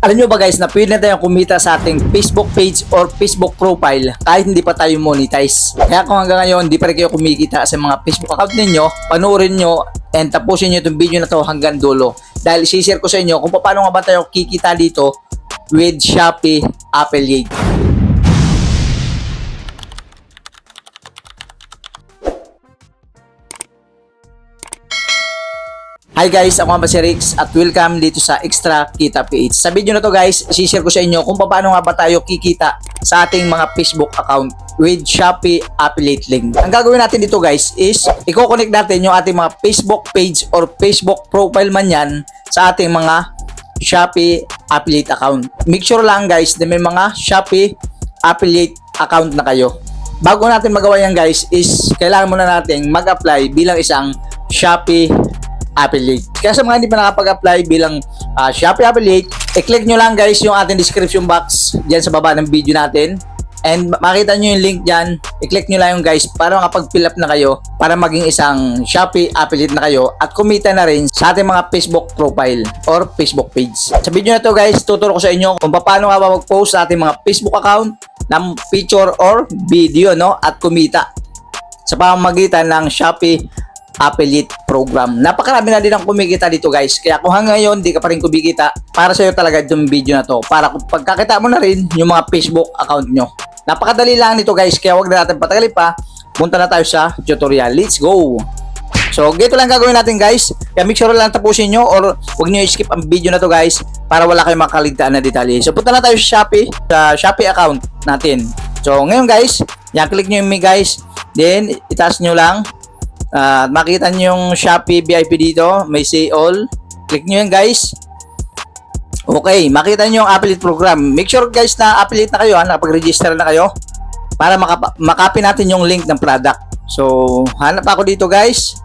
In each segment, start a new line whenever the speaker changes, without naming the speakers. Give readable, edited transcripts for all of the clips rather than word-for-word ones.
Alam nyo ba guys na pwede na tayong kumita sa ating Facebook page or Facebook profile kahit hindi pa tayo monetize. Kaya kung hanggang ngayon hindi pa rin kayo kumikita sa mga Facebook account ninyo, panoorin nyo and tapusin nyo itong video na to hanggang dulo. Dahil isi-share ko sa inyo kung paano nga ba tayo kikita dito with Shopee Affiliate. Hi guys, ako nga ba si Rix at welcome dito sa Extra Kita PH. Sa video na to guys, i-share ko sa inyo kung paano nga ba tayo kikita sa ating mga Facebook account with Shopee Affiliate link. Ang gagawin natin dito guys is i-connect natin yung ating mga Facebook page or Facebook profile man yan sa ating mga Shopee Affiliate account. Make sure lang guys na may mga Shopee Affiliate account na kayo. Bago natin magawa yan guys is kailangan muna natin mag-apply bilang isang Shopee Affiliate. Kaya sa mga hindi pa nakapag-apply bilang Shopee Affiliate, i-click nyo lang guys yung ating description box dyan sa baba ng video natin. And makita nyo yung link dyan, i-click nyo lang yung guys para makapag-fill up na kayo para maging isang Shopee Affiliate na kayo at kumita na rin sa ating mga Facebook profile or Facebook page. Sa video na to guys, tuturo ko sa inyo kung paano nga ba mag-post sa ating mga Facebook account ng picture or video, no, at kumita sa pamamagitan ng Shopee Affiliate program. Napakarami na din ang kumikita dito guys. Kaya kung hanggang ngayon di ka pa rin kumikita, para sa iyo talaga itong video na to. Para kung pagkakita mo na rin yung mga Facebook account nyo. Napakadali lang nito guys. Kaya wag na natin patagalin pa. Punta na tayo sa tutorial. Let's go! So, ganito lang gagawin natin guys. Kaya make sure lang tapusin nyo or wag nyo i-skip ang video na to guys para wala kayong makaligtaan na detalye. So, punta na tayo sa Shopee account natin. So, ngayon guys, yan, click nyo yung me guys. Then, itaas nyo lang. Makita nyo yung Shopee VIP dito, may say all. Click nyo yan guys. Okay, makita nyo yung affiliate program. Make sure guys na affiliate na kayo, nakapag-register na kayo para makapin natin yung link ng product. So, hanap ako dito guys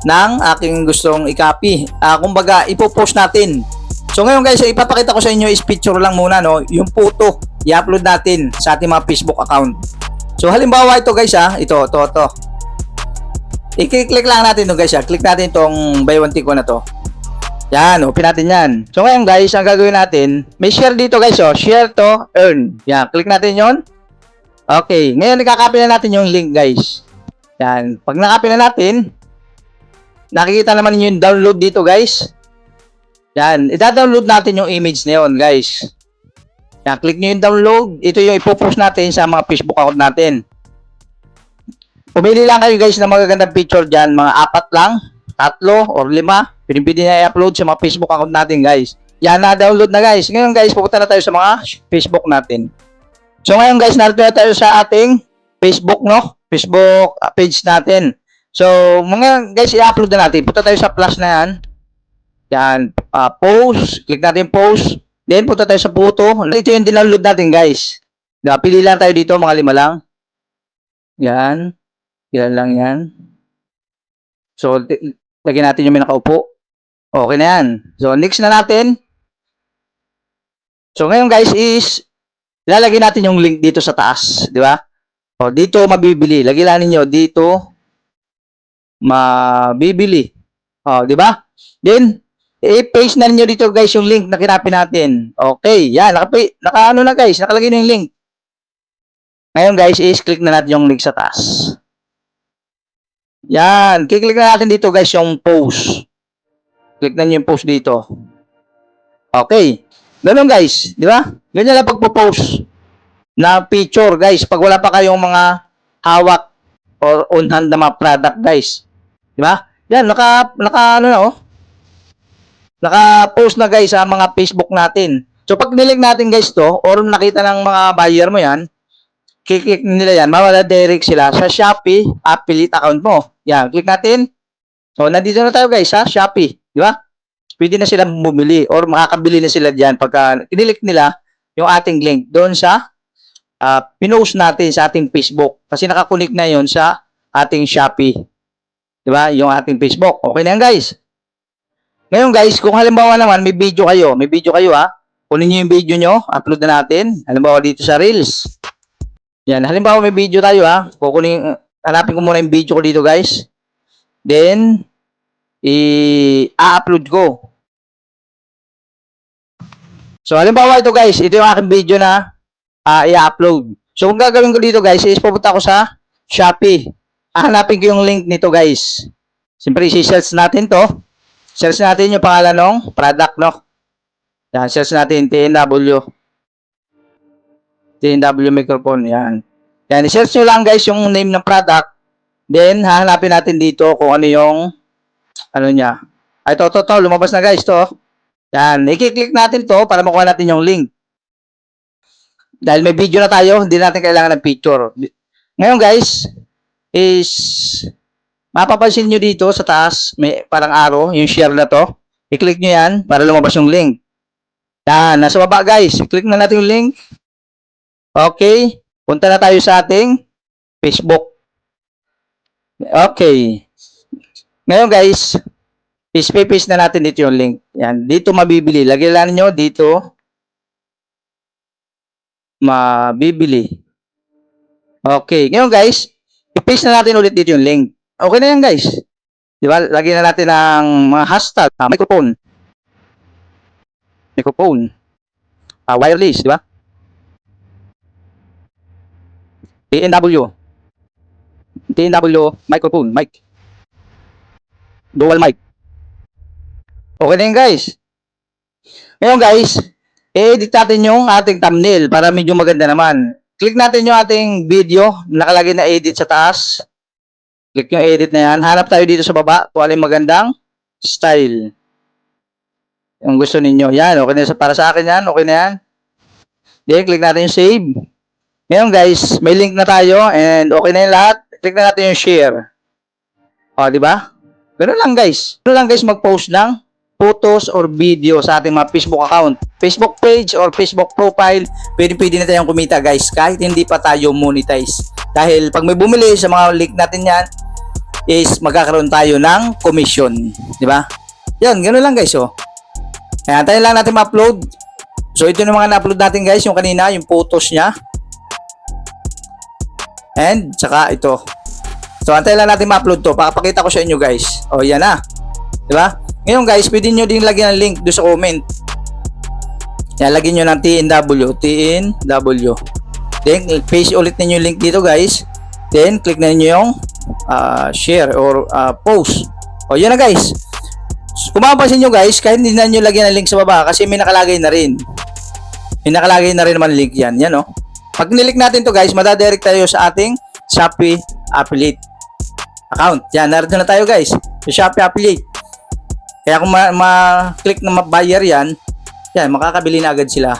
ng aking gustong i-copy. Kumbaga, ipopost natin. So, ngayon guys, ipapakita ko sa inyo is picture lang muna, no? Yung photo, i-upload natin sa ating mga Facebook account. So, halimbawa ito guys, ito. I-click lang natin ito guys, click natin itong buy one take one na to. Yan, open natin yan. So ngayon guys, ang gagawin natin, may share dito guys, share to earn. Yan, click natin yon. Okay, ngayon ikakopy na natin yung link guys. Yan, pag nakopy na natin, nakikita naman niyo yung download dito guys. Yan, ida-download natin yung image na yon guys. Yan, click niyo yung download. Ito yung ipopost natin sa mga Facebook account natin. Pumili lang kayo guys ng magagandang picture dyan. Mga 4 lang, 3 or 5. Pwede na i-upload sa mga Facebook account natin guys. Yan, na-download na guys. Ngayon guys, pupunta na tayo sa mga Facebook natin. So ngayon guys, narito na tayo sa ating Facebook, no? Facebook page natin. So, mga guys, i-upload na natin. Punta tayo sa plus na yan. Yan, post. Click natin post. Then, punta tayo sa photo. Ito yung download natin guys. Pili lang tayo dito, mga 5 lang. Yan. Yan lang yan. So, lagyan natin yung may nakaupo. Okay na yan. So, next na natin. So, ngayon guys is, ilalagay natin yung link dito sa taas. Di ba? O, dito mabibili. Lagyan lang ninyo dito mabibili. O, di ba? Then, i-paste na ninyo dito guys yung link na kinapin natin. Okay. Yan. Naka-ano na guys. Nakalagay na yung link. Ngayon guys is, click na natin yung link sa taas. Yan, kiklik na natin dito guys yung post. Click na nyo yung post dito. Okay. Ganun guys, di ba? Ganyan lang pagpo-post na picture guys. Pag wala pa kayong mga hawak or on hand na mga product guys. Di ba? Yan, naka-post na guys sa mga Facebook natin. So pag nilik natin guys to, or nakita ng mga buyer mo yan, kiklik nila yan, mawala-direct sila sa Shopee Affiliate account mo. Yan, click natin. So, nandito na tayo guys sa Shopee. Di ba? Pwede na sila bumili or makakabili na sila dyan pagka kinilik nila yung ating link doon sa pinost natin sa ating Facebook. Kasi nakakunik na yon sa ating Shopee. Di ba? Yung ating Facebook. Okay na yan guys. Ngayon guys, kung halimbawa naman may video kayo kunin nyo yung video nyo, upload na natin. Halimbawa dito sa Reels. Yan, halimbawa may video tayo hanapin ko muna yung video ko dito guys. Then, i-upload ko. So, halimbawa ito guys, ito yung aking video na i-upload. So, kung gagawin ko dito guys, is pupunta ko sa Shopee. Hahanapin ko yung link nito guys. Siyempre, isi-search natin to. Search natin yung pangalan ng product, no? Yan, search natin TNW. TNW microphone, yan. Yan, i-search nyo lang guys yung name ng product. Then, hahanapin natin dito kung ano yung, ano niya. Ay, ito, lumabas na guys, to. Yan, i-click natin to para makuha natin yung link. Dahil may video na tayo, hindi natin kailangan ng picture. Ngayon guys, is mapapansin nyo dito sa taas, may parang arrow, yung share na to. I-click nyo yan para lumabas yung link. Yan, nasa baba guys. I-click na natin yung link. Okay. Punta na tayo sa ating Facebook. Okay. Ngayon guys, is-paste na natin dito yung link. Yan, dito mabibili. Lagyan lang nyo dito. Mabibili. Okay. Ngayon guys, i-paste na natin ulit dito yung link. Okay na yan guys. Di ba? Lagyan na natin ng mga hashtag. Microphone. Microphone. Wireless. Di ba? TNW. TNW microphone. Mic. Dual mic. Okay na yan guys. Ngayon guys, i-edit natin yung ating thumbnail para medyo maganda naman. Click natin yung ating video. Nakalagay na edit sa taas. Click yung edit na yan. Hanap tayo dito sa baba kung alin magandang style. Yung gusto ninyo. Yan, okay na para sa akin yan. Okay na yan. Then, click natin yung save. Ngayon guys, may link na tayo and okay na yung lahat. Click na natin yung share. O, di ba? Ganun lang guys. Ganun lang guys mag-post ng photos or video sa ating mga Facebook account. Facebook page or Facebook profile. Pwede na tayong kumita guys kahit hindi pa tayo monetize. Dahil pag may bumili sa mga link natin yan, is magkakaroon tayo ng commission, di ba? Yan, ganoon lang guys, oh. Kaya antayin lang natin ma-upload. So ito yung mga na-upload natin guys, yung kanina, yung photos niya. And saka ito. So antayin lang natin ma-upload to. Pakapakita ko sa inyo guys. Oh, yan na. Di ba? Ngayon guys, pwede nyo din lagyan ng link doon sa comment. Yan, lagyan nyo ng TNW. Then, paste ulit ninyo yung link dito guys. Then, click na niyo yung share or post. O, yun na guys. Kung mapapansin nyo guys, kahit hindi na nyo lagyan ng link sa baba kasi may nakalagay na rin. May nakalagay na rin naman link yan. Yan o. Pag nilik natin to guys, madadirect tayo sa ating Shopee affiliate account. Yan, narito na tayo guys. Sa Shopee affiliate. Kaya kung ma-click na ma-buyer yan, yan, makakabili na agad sila.